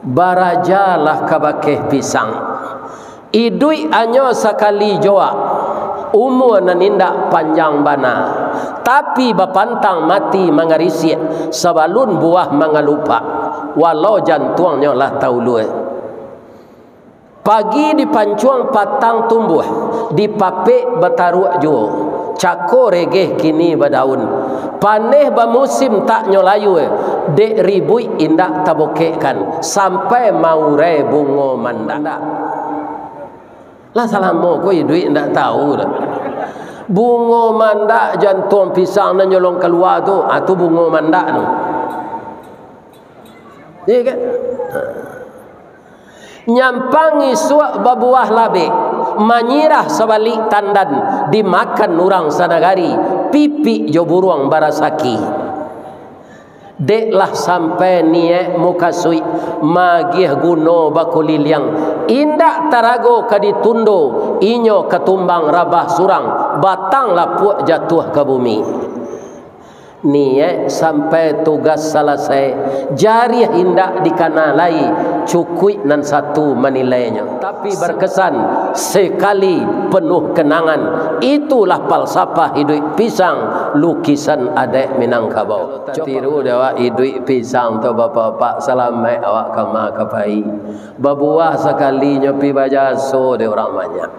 barajalah kabakeh pisang idui anyo sakali joa umur nanindak panjang bana tapi bapantang mati mangarisi sabalun buah mangalupa walau jantuangnya lah taulue pagi dipancuang patang tumbuh dipapek bataruak juo cako regeh kini badaun paneh bamusim tak nyolayu dek ribui indak tabokekkan sampai maure bungo manda lah salamo ko duit ndak tahu dah bungo manda jantung pisang na nyolong keluar tu atau bungo manda tu iya kan nyampangi suak babuah labe manyirah sebalik tandan dimakan orang sanagari pipi jo buruang barasaki deklah sampai niat mukasui magih guno bakuliliang indak tarago kaditundo inyo ketumbang rabah surang batang lapuak jatuh ke bumi niat sampai tugas selesai jari indak dikanalai cukui nan satu menilainya tapi berkesan sekali penuh kenangan itulah falsafah hidup pisang lukisan adek Minangkabau tiru dewa hidup pisang tu bapak-bapak salamai awak kama kapai babuah sekali nyopi bajaso de orang banyak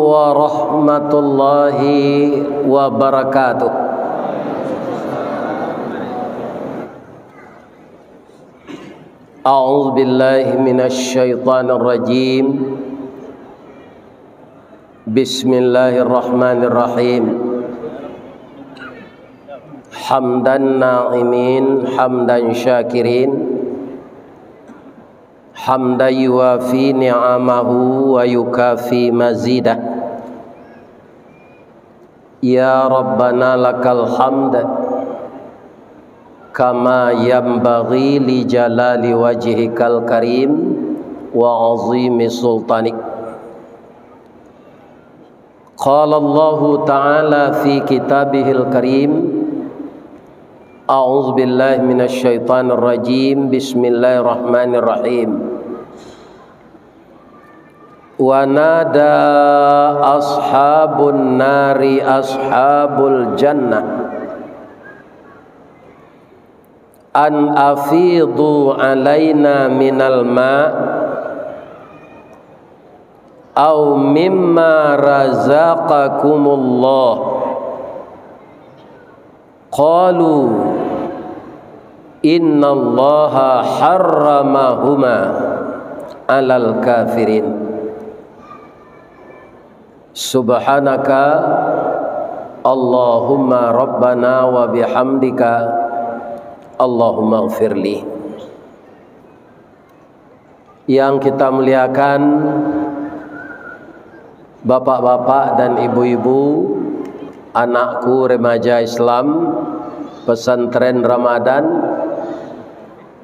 warahmatullahi wabarakatuh. A'udzu billahi minasy syaithanir rajim. Bismillahirrahmanirrahim. Hamdan na'imin, hamdan syakirin. Hamdan yuwafi ni'amahu wa yukafi mazidah. Ya Rabbana lakal hamd kama yanbaghi li jalali wajhikal karim wa azimi sultanik. Qala Allah Ta'ala fi kitabihil karim. A'udzu billahi minasy syaithanir rajim. Bismillahirrahmanirrahim. Wa nada ashabun nari ashabul jannah an afidu alaina minal ma au mimma razaqakumullah qalu innallaha harramahuma alal kafirin. Subhanaka Allahumma rabbana wa bihamdika Allahumma ighfirli. Yang kita muliakan bapak-bapak dan ibu-ibu, anakku remaja Islam pesantren Ramadan,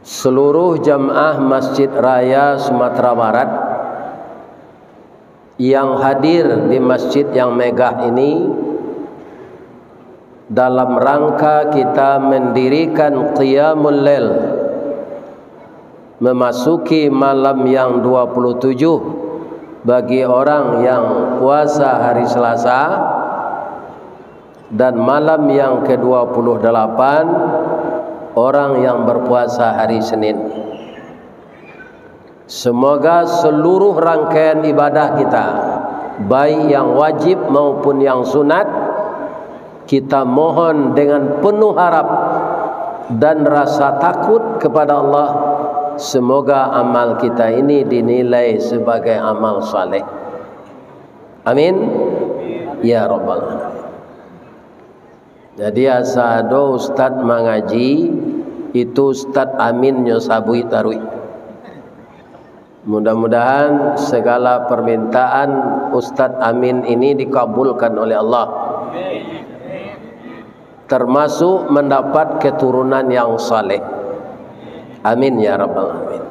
seluruh jamaah Masjid Raya Sumatera Barat yang hadir di masjid yang megah ini dalam rangka kita mendirikan Qiyamul Lail memasuki malam yang 27 bagi orang yang puasa hari Selasa dan malam yang ke-28 orang yang berpuasa hari Senin. Semoga seluruh rangkaian ibadah kita, baik yang wajib maupun yang sunat, kita mohon dengan penuh harap dan rasa takut kepada Allah, semoga amal kita ini dinilai sebagai amal saleh. Amin ya rabbal alamin. Jadi asado ustaz mengaji itu Ustaz Amin nyosabui tarui. Mudah-mudahan segala permintaan Ustaz Amin ini dikabulkan oleh Allah, termasuk mendapat keturunan yang saleh. Amin ya rabbal alamin.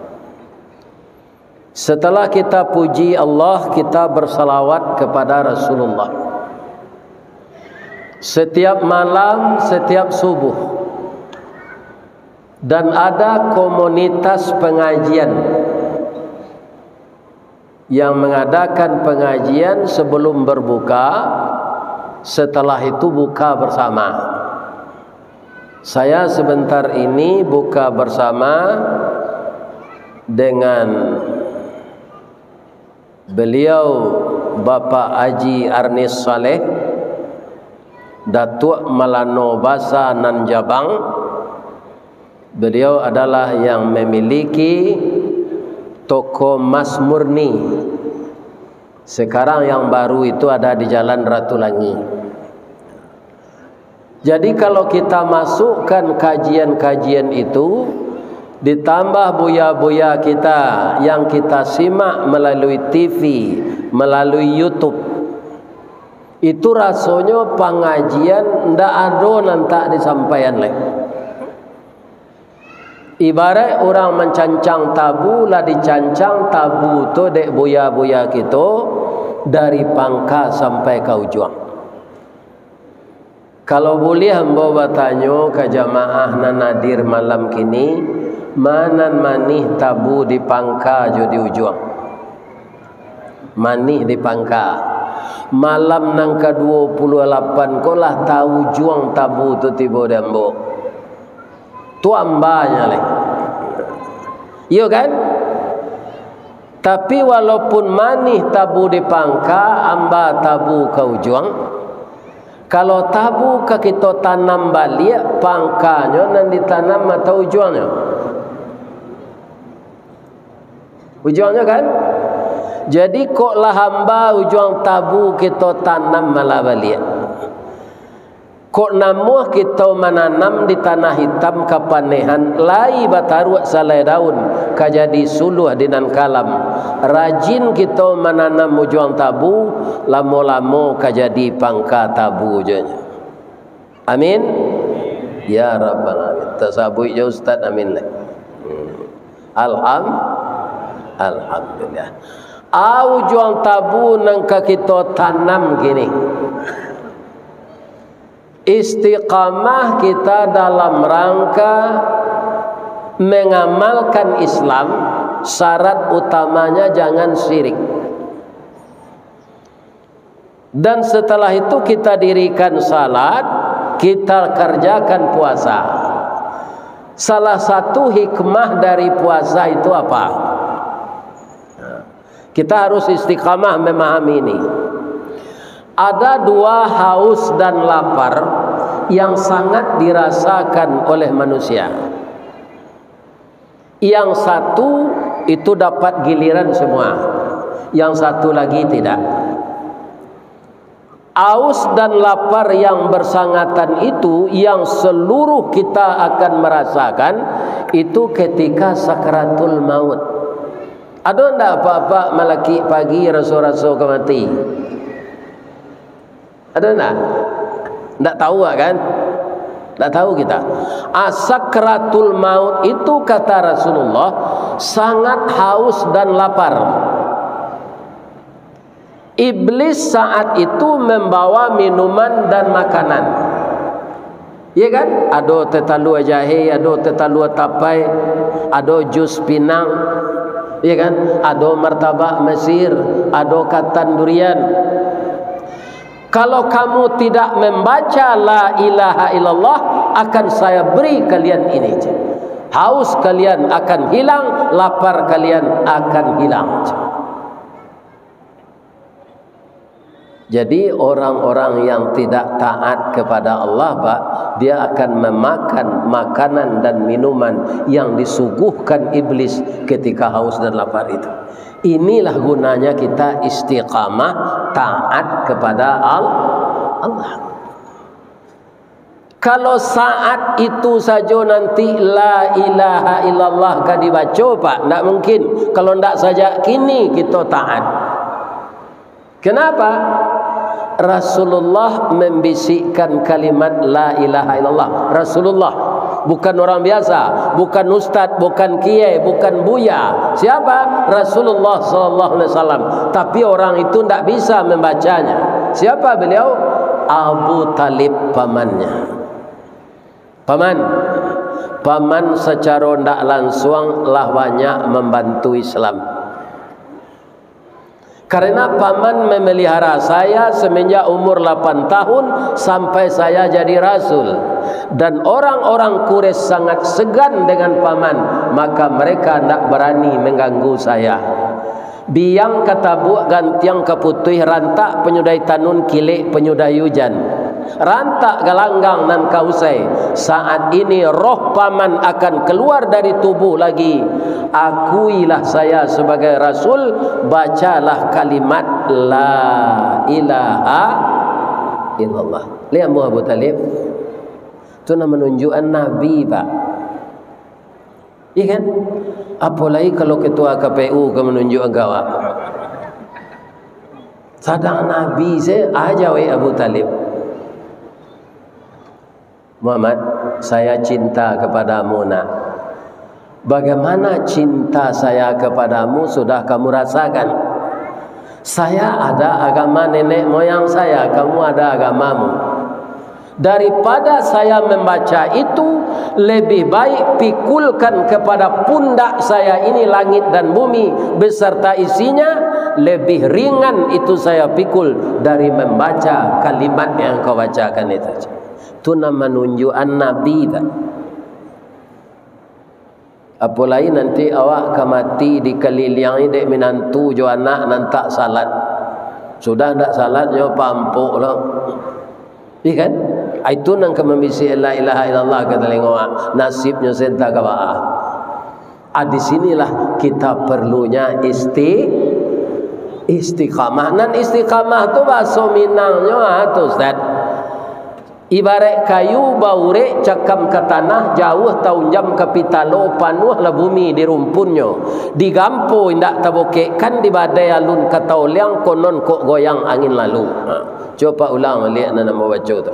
Setelah kita puji Allah, kita bersalawat kepada Rasulullah setiap malam, setiap subuh, dan ada komunitas pengajian yang mengadakan pengajian sebelum berbuka, setelah itu buka bersama. Saya sebentar ini buka bersama dengan beliau Bapak Haji Arnis Saleh, Datuk Malano Basa Nan Jabang. Beliau adalah yang memiliki toko Mas Murni. Sekarang yang baru itu ada di Jalan Ratulangi. Jadi kalau kita masukkan kajian-kajian itu, ditambah buya-buya kita yang kita simak melalui TV, melalui YouTube, itu rasanya pengajian ndak ada nanti disampaikan lagi. Ibarat orang mencancang tabu, lah dicancang tabu tu dek buya-buya kita dari pangka sampai ke ujung. Kalau boleh hamba bertanya ke jamaah nan hadir malam kini, mana manih tabu di pangka jo di ujung. Manih di pangka. Malam nang ke-28 kau lah tahu juang tabu tu tiba dembo. Tu ambanya leh. Iya kan? Tapi walaupun manih tabu di pangka, amba tabu ke ujung. Kalau tabu ke kita tanam balik, pangkanya nan ditanam atau ujungnya? Ujungnya kan? Jadi kok lah hamba ujung tabu kita tanam malah balik. Kok namuh kita menanam di tanah hitam kapanehan lai bataru salai daun kajadi suluh dinan kalam. Rajin kita menanam ujung tabu, lamo-lamo kajadi pangka tabu je. Amin. Ya rabbal alamin. Tasabui je ustaz, amin lah. Alhamdulillah. Ujung tabu nang kita tanam gini. Istiqamah kita dalam rangka mengamalkan Islam, syarat utamanya jangan syirik. Dan setelah itu kita dirikan salat, kita kerjakan puasa. Salah satu hikmah dari puasa itu apa? Kita harus istiqamah memahami ini. Ada dua haus dan lapar yang sangat dirasakan oleh manusia. Yang satu itu dapat giliran semua, yang satu lagi tidak. Haus dan lapar yang bersangatan itu yang seluruh kita akan merasakan itu ketika sakratul maut. Ada ndak apa-apa malaki pagi rasa-rasa kemati? Ada enggak? Enggak tahu kan? Enggak tahu kita. Sakratul maut itu kata Rasulullah sangat haus dan lapar. Iblis saat itu membawa minuman dan makanan. Ya kan? Ada tetalu jahe, ada tetalu tapai, ada jus pinang. Ya kan? Ada martabak Mesir, ada katan durian. Kalau kamu tidak membaca la ilaha illallah, akan saya beri kalian ini. Haus kalian akan hilang, lapar kalian akan hilang. Jadi orang-orang yang tidak taat kepada Allah, Pak, dia akan memakan makanan dan minuman yang disuguhkan iblis ketika haus dan lapar itu. Inilah gunanya kita istiqamah taat kepada Allah. Kalau saat itu saja nanti la ilaha illallah kan dibaca, Pak, tidak mungkin. Kalau tidak saja kini kita taat. Kenapa? Rasulullah membisikkan kalimat la ilaha illallah. Rasulullah, bukan orang biasa, bukan ustaz, bukan kiai, bukan buya. Siapa? Rasulullah sallallahu alaihi wasallam. Tapi orang itu tidak bisa membacanya. Siapa beliau? Abu Talib pamannya. Paman secara ndak langsung lah banyak membantu Islam. Karena paman memelihara saya semenjak umur 8 tahun sampai saya jadi rasul. Dan orang-orang Quraisy sangat segan dengan paman, maka mereka tidak berani mengganggu saya. Biang katabuk gantiang keputih rantak penyudai tanun kilik penyudai hujan. Rantak galanggang nan kausai. Saat ini roh paman akan keluar dari tubuh lagi. Akuilah saya sebagai rasul, bacalah kalimat la ilaha illallah. Lihat Abu Talib itu nama menunjukkan Nabi, Pak. Iya kan? Apalagi kalau ketua KPU ke menunjukkan gawat. Sadang Nabi saya aja Abu Talib. Muhammad, saya cinta kepadamu nak. Bagaimana cinta saya kepadamu sudah kamu rasakan. Saya ada agama nenek moyang saya, kamu ada agamamu. Daripada saya membaca itu, lebih baik pikulkan kepada pundak saya ini langit dan bumi beserta isinya. Lebih ringan itu saya pikul dari membaca kalimat yang kau bacakan itu. Itu nama menunjukkan Nabi, Pak. Apalagi nanti awak mati dikelilingi dek minantu jo anak nantak salat. Sudah ndak salat nyo pampuk lah. Iya kan? Itu nang kemembisi la ilaha illallah kata lengok nasibnya senta ka baah. Di sinilah kita perlunya istiqamah. Nan istiqamah tu bahasa Minangnya tu Ustaz. Ibarat kayu baure cakam ke tanah jauh tahun jam ke pitalo panuh lah bumi di rumpunnya digampo indak tabokek kan di badai alun katau liang konon kok goyang angin lalu. Coba ulang lihat nama baca tu.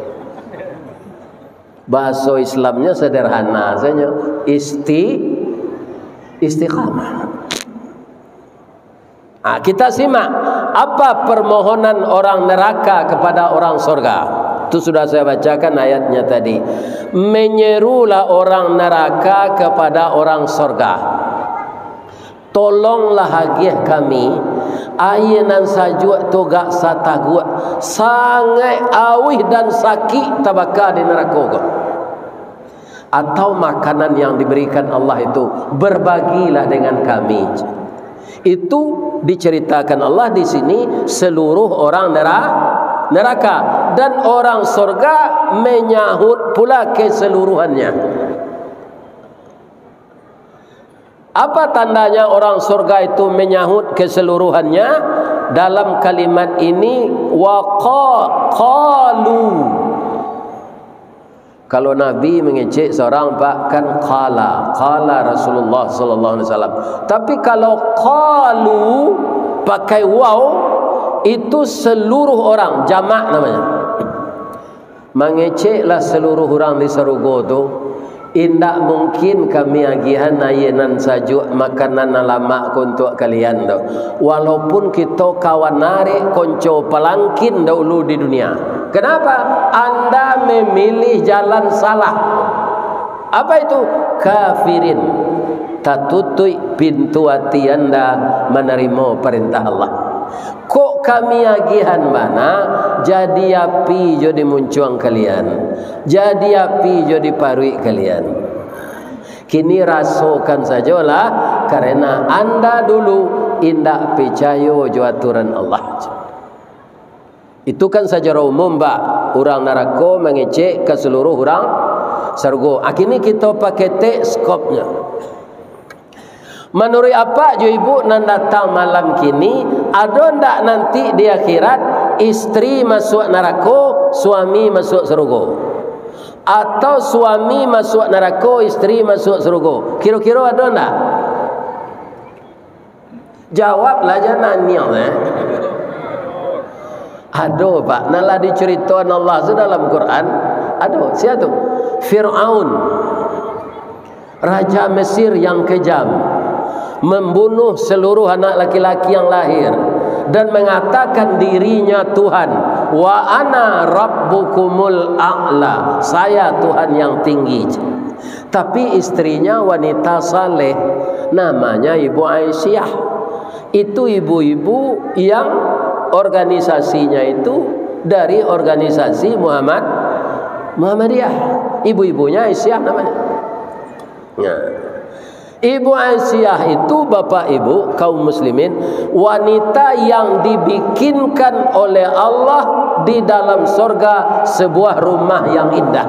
Bahasa Islamnya sederhana saja, istiqamah. Kita simak apa permohonan orang neraka kepada orang surga. Itu sudah saya bacakan ayatnya tadi. Menyerulah orang neraka kepada orang surga. Tolonglah hagiah kami. Ayanan sajuk togak sataguk. Sangai awih dan sakit tabaka di neraka. Atau makanan yang diberikan Allah itu berbagilah dengan kami. Itu diceritakan Allah di sini seluruh orang neraka dan orang surga menyahut pula keseluruhannya. Apa tandanya orang surga itu menyahut keseluruhannya? Dalam kalimat ini waqalu. Kalau Nabi mengecek seorang Pak kan qala Rasulullah sallallahu alaihi wasallam. Tapi kalau qalu pakai waw itu seluruh orang, jamak namanya. Mengeceklah seluruh orang di Sarugo tu. Indak mungkin kami agihan ayanan sajuk makanan lama untuk kalian tu. Walaupun kita kawan narik konco palangkin dahulu di dunia. Kenapa? Anda memilih jalan salah. Apa itu? Kafirin. Tatutui pintu hati anda menerima perintah Allah. Kok kami agihan mana? Jadi api jadi muncuang kalian. Jadi api jadi parui kalian. Kini rasakan sajalah karena anda dulu indak percaya jo aturan Allah. Itu kan secara umum, Pak. Orang neraka mengecek ke seluruh orang surga. Akhirnya kita pakai teleskopnya. Menurut apa jo ibu nan datang malam kini, ada ndak nanti di akhirat istri masuk neraka, suami masuk surga? Atau suami masuk neraka, istri masuk surga? Kira-kira ada ndak? Jawablah jangan niat Ada Pak, nalah diceritakan Allah dalam Quran. Ada, siapa tu? Fir'aun, raja Mesir yang kejam, membunuh seluruh anak laki-laki yang lahir dan mengatakan dirinya Tuhan. wa ana rabbukumul a'la, saya Tuhan yang tinggi. Tapi istrinya wanita saleh, namanya Ibu Aisyah. Itu ibu-ibu yang organisasinya itu dari organisasi Muhammadiyah. Ibu-ibunya Aisyah namanya. Nah, Ibu Aisyah itu bapak ibu kaum muslimin, wanita yang dibikinkan oleh Allah di dalam surga sebuah rumah yang indah.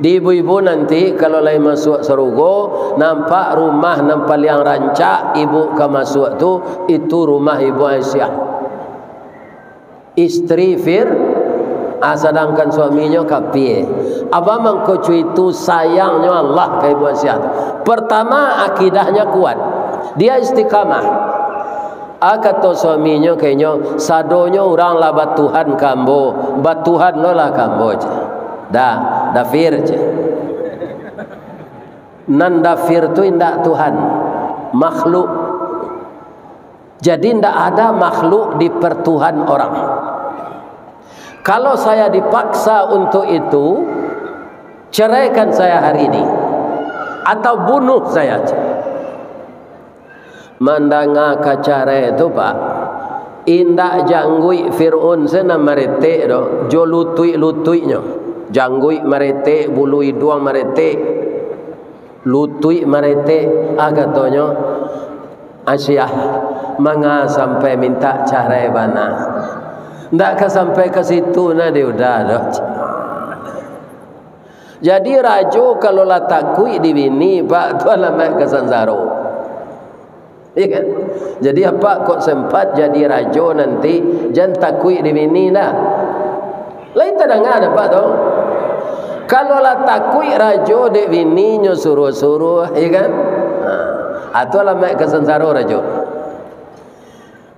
Di ibu-ibu nanti kalau lain masuk surga, nampak rumah nampak yang rancak, ibu ke masuk tu, itu rumah Ibu Aisyah, istri sedangkan suaminya kafir. Apa mengkocu itu sayangnya Allah ke Ibu Aisyah. Pertama, akidahnya kuat, dia istiqamah. Kata suaminya kayaknya sadonya orang lah batuhan kambo, batuhan lo lah kambo je. Dafir je. Nan dafir tu indak Tuhan, makhluk. Jadi indak ada makhluk di pertuhan orang. Kalau saya dipaksa untuk itu, ceraikan saya hari ini atau bunuh saya. Mandanga kacare itu Pak, indak janggui Fir'aun sena marete do, jo lutui-lutuinya. Janggui marete, bulu hidung marete, lutui marete. Katanya Aisyah, manga sampai minta cerai bana. Ndak ke sampai ke situ nah dia udah dah. Jadi rajo kalau lah takui di bini Pak tu alamat kesansaro. Iya kan? Jadi apa kok sempat jadi rajo nanti jangan takui di bini dah. Lain tak ada Pak tu. Kalau lah takui rajo di bini nyo suruh-suruh, iya kan? Atau alamat kesansaro rajo.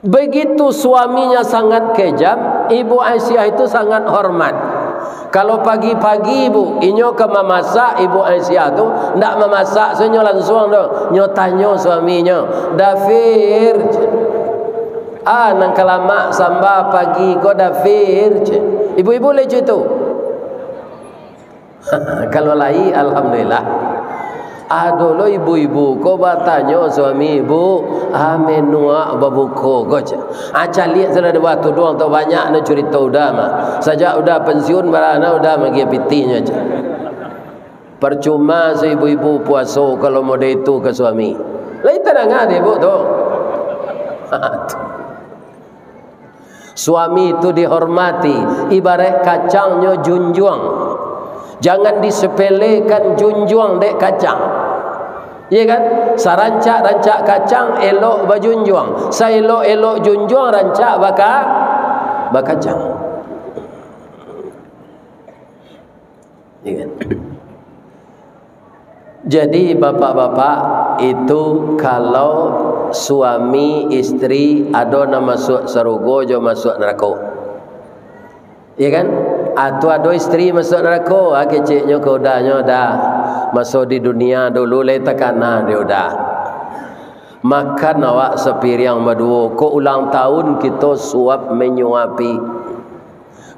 Begitu suaminya sangat kejam, Ibu Aisyah itu sangat hormat. Kalau pagi-pagi ibu inyo ke memasak, Ibu Aisyah tu ndak memasak, so nyo langsung tu nyo tanyo suaminya, Dafir nang kalamak samba pagi ko Dafir. Ibu-ibu lecu itu. Kalau lai alhamdulillah. Dulu ibu-ibu ko bertanya suami ibu, menua babuko goja. Lihat sudah ada waktu doang tu banyak nak cerita udah mah. Saja udah pensiun barana udah magi pitinya je. Percuma si ibu-ibu puasa kalau mode itu ke suami. Lain tenang ada ibu tu. Suami itu dihormati, ibarat kacangnya junjung. Jangan disepelekan junjung dek kacang. Ya kan? Sarancak-rancak kacang elok bajunjung. Saelok-elok junjung rancak bakacang. Ya kan? Jadi bapak-bapak itu kalau suami istri ada nama masuk surga jo masuk neraka. Ya kan? Atau ada istri masuk neraka, keciknya ke udahnya dah masuk di dunia dulu letak kanan dia udah makan awak sepiring berdua. Kok ulang tahun kita suap menyuapi,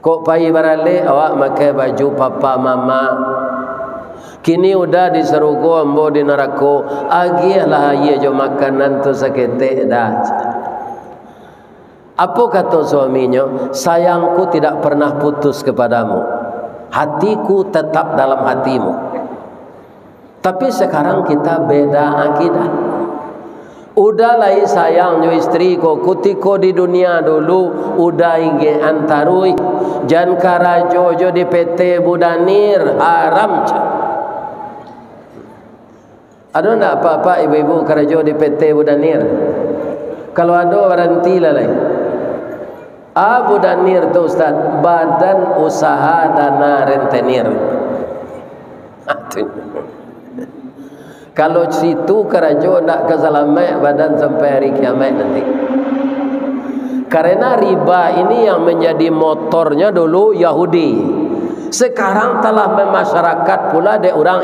kok pagi barale awak pakai baju papa mama. Kini udah di surga ambo di neraka, agilah ye jo makanan tu sakete dah. Apa kata suaminya? Sayangku tidak pernah putus kepadamu, hatiku tetap dalam hatimu. Tapi sekarang kita beda akidah. Udah lah sayangnya istri ko kutiko di dunia dulu udah ingin antarui jan karajo jo di PT Budanir haram. Ada enggak apa-apa ibu-ibu karajo di PT Budanir? Kalau ada berhenti lah lain. Budanir tu Ustaz, Badan Usaha Dana Rentenir. Kalau situ kerajo nak kesalamat badan sampai hari kiamat nanti. Karena riba ini yang menjadi motornya dulu Yahudi. Sekarang telah memasyarakat pula de orang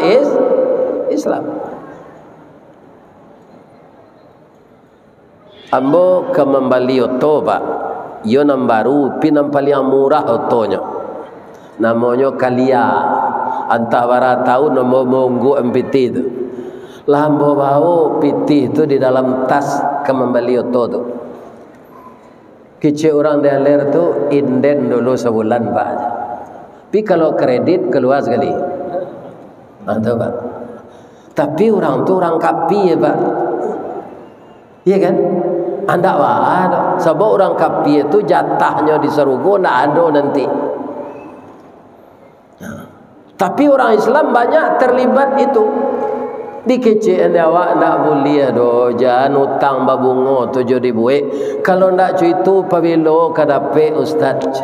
Islam. Ambo ke membalio Pak. Yo nam baru pinam paling murah otonya. Namanya kalia. Antah bara tahu nama monggo MPT tu. Lambo bau piti tu di dalam tas kembali oto tu. Kecil orang daler tu inden dulu sebulan pak. Tapi kalau kredit keluar sekali. Tahu pak. Tapi orang tu orang kapi ya pak. Iya kan? Anda ada. Sebab orang kapi itu jatahnya di Serugo ndak ada nanti. Tapi orang Islam banyak terlibat itu. Dikecil awak nak boleh do jangan utang babungo 7.000. Kalau ndak cuy itu pabilo kadape ustaz.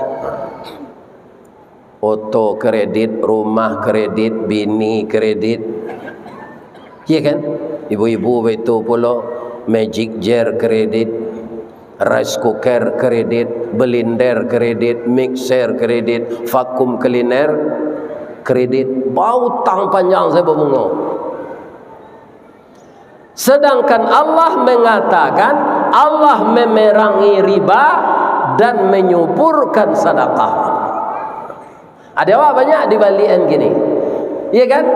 Oto kredit, rumah kredit, bini kredit. Iya kan? Ibu-ibu itu pula magic jar kredit, rice cooker kredit, blender kredit, mixer kredit, vakum cleaner kredit. Bau tang panjang saya berbunga. Sedangkan Allah mengatakan Allah memerangi riba dan menyuburkan sedekah. Ada apa banyak dibalikan gini, iya kan?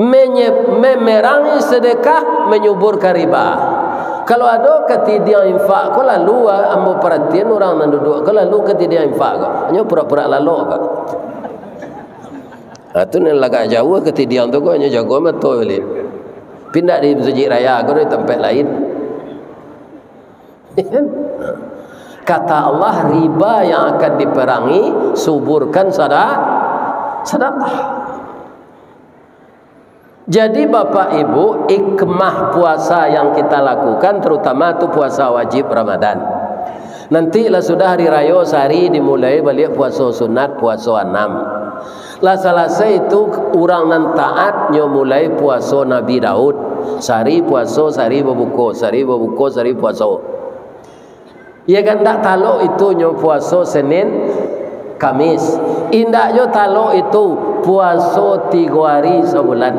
Memerangi sedekah, menyuburkan riba. Kalau ada ketidian infak, kau lalu ambo perhatian orang nan duduk, kau lalu ketidian infak kau, hanya pura-pura lalu kau. Itu ni lagak jauh ketidian tu kau hanya jago betul balik. Pindah di masjid raya kau di tempat lain. Kata Allah riba yang akan diperangi, suburkan sedekah. Jadi Bapak Ibu, hikmah puasa yang kita lakukan terutama itu puasa wajib Ramadan. Nanti lah sudah hari raya sehari dimulai balik puasa sunat, puasa 6. Lah selesai itu orang nan taat nyo mulai puasa Nabi Daud. Sehari puasa, sehari berbuka, sehari berbuka, sehari puasa. Ya kan tak talok itu nyo puasa Senin, Kamis. Indak yo talok itu puasa 3 hari sebulan.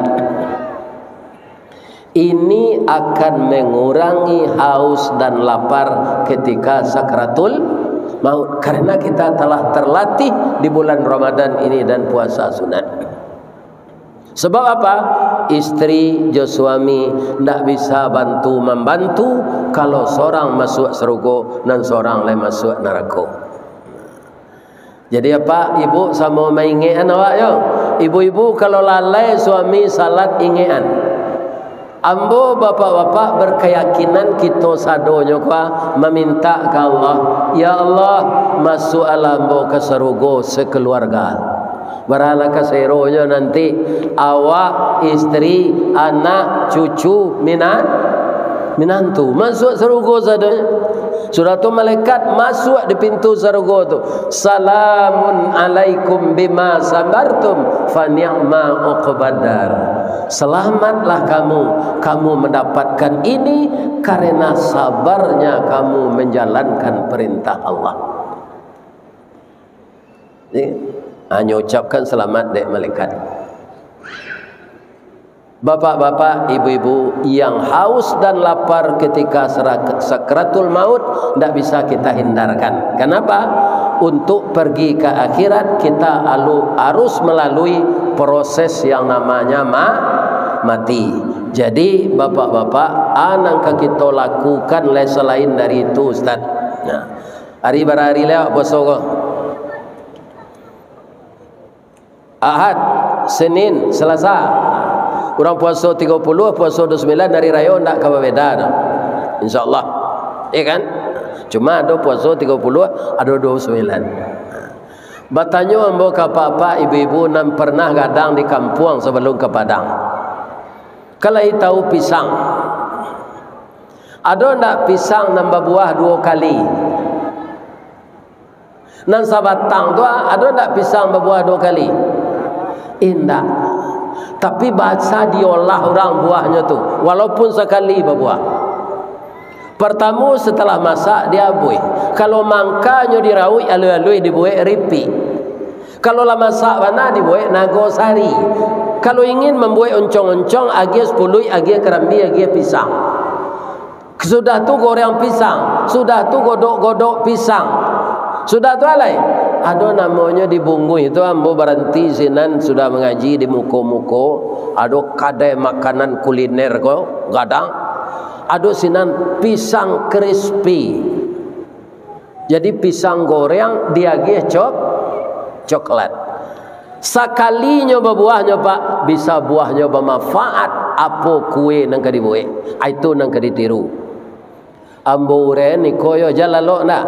Ini akan mengurangi haus dan lapar ketika sakratul maut, karena kita telah terlatih di bulan Ramadan ini dan puasa sunat. Sebab apa? Istri jo suami ndak bisa bantu membantu kalau seorang masuk surga dan seorang lain masuk neraka. Jadi apa ibu sama maingean awak yo? Ibu-ibu kalau lalai suami salat ingean. Ambo bapak-bapak berkeyakinan kita sadonya kuah meminta ke Allah, ya Allah masuk alambo ke surga sekeluarga. Baralah keseronya nanti awak, istri, anak, cucu, minantu masuk surga sadanya. Sudah tu malaikat masuk di pintu surga tu. Salamun alaikum bima sabartum fa ni'ma uqbadar. Selamatlah kamu mendapatkan ini karena sabarnya kamu menjalankan perintah Allah. Hanya ucapkan selamat dek malaikat. Bapak-bapak, ibu-ibu yang haus dan lapar ketika sakratul maut tidak bisa kita hindarkan. Kenapa? Untuk pergi ke akhirat kita harus melalui proses yang namanya mati. Jadi bapak-bapak, anangka kita lakukan selain dari itu Ustaz. Nah, hari berhari lewat puasa kau. Ahad, Senin, Selasa. Orang puasa 30, puasa 29 dari raya ndak kabar beda dah. Insya-Allah. Ya kan? Cuma ada puasa 30, ada 29. Bertanya ambo ke papa ibu-ibu nan pernah gadang di kampung sebelum ke Padang. Kalau tahu pisang. Ada ndak pisang nambah buah 2 kali? Nan sabatang tu ada ndak pisang berbuah 2 kali? Indah. Tapi bahasa diolah orang buahnya tu walaupun sekali berbuah. Pertama setelah masak dia buih. Kalau mangkanya diraui alui-alui dibuih ripi. Kalau lah masak mana dibuih nagosari. Kalau ingin membuih oncong-oncong agi 10 agi kerambi agi pisang. Sudah tu goreng pisang, sudah tu godok-godok pisang, sudah tu alai. Ada namanya dibungui itu ambo berhenti sinan sudah mengaji di muko-muko. Ada kadai makanan kuliner ko gadang. Ada sinan pisang crispy. Jadi pisang goreng diagih coklat. Sekali nyoba buahnya Pak, bisa buahnya bermanfaat. Apa kue nang kadibue? Itu nang kaditiru. Ambo ure ni koyo jalalok nak.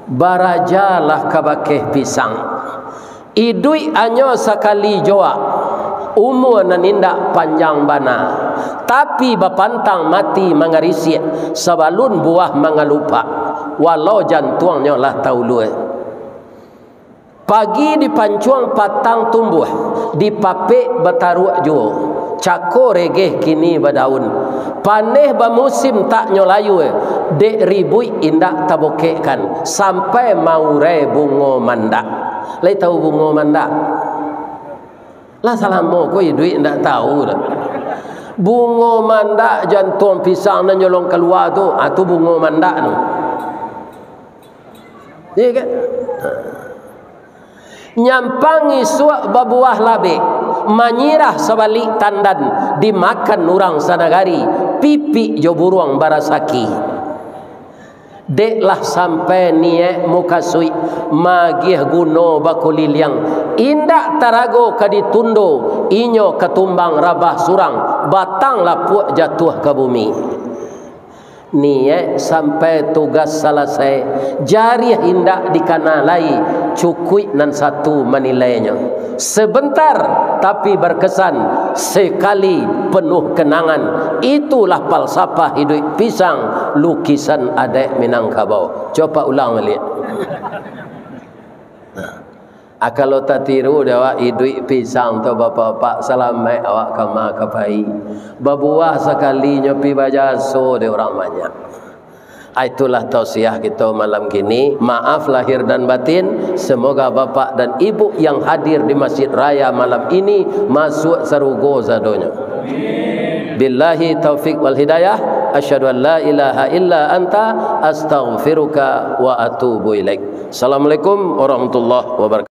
Barajalah kabakeh pisang. Idui anyo sekali joa. Umur nanindak panjang bana. Tapi bapantang mati mangarisi sebalun buah mangalupa. Walau jantuangnya lah taulue. Pagi dipancuang patang tumbuh, dipapek bataruak juo. Cako regeh kini badaun. Paneh bamusim tak nyolayu dek ribui indak tabokekkan sampai maure bungo manda. Lai tahu bungo manda? Lah salamo ko duit indak tahu dah. Bungo manda jantung pisang nan nyolong keluar tu, tu bungo manda tu. Iya kan? Nyampangi suak babuah labe, manyirah sebalik tandan dimakan orang sanagari, pipi jo buruang barasaki. Deklah sampai niat muka sui magih guno bakuliliang indak tarago kaditundo inyo ketumbang rabah surang batang lapuk jatuh ke bumi. Niat sampai tugas selesai jari hindak dikanalai cukui nan satu menilainya sebentar tapi berkesan sekali penuh kenangan. Itulah falsafah hidup pisang lukisan adik Minangkabau. Coba ulang balik. Kalau tak tiru awak hidup pisang tu bapak-bapak selamat awak kama kapai babuah sekali nyopi bajaso de orang banyak. Itulah tausiah kita malam kini. Maaf lahir dan batin. Semoga bapak dan ibu yang hadir di Masjid Raya malam ini masuk surga zadonya. Billahi taufik wal hidayah. Asyhadu an la ilaha illa anta astaghfiruka wa atubu ilaik. Assalamualaikum warahmatullahi wabarakatuh.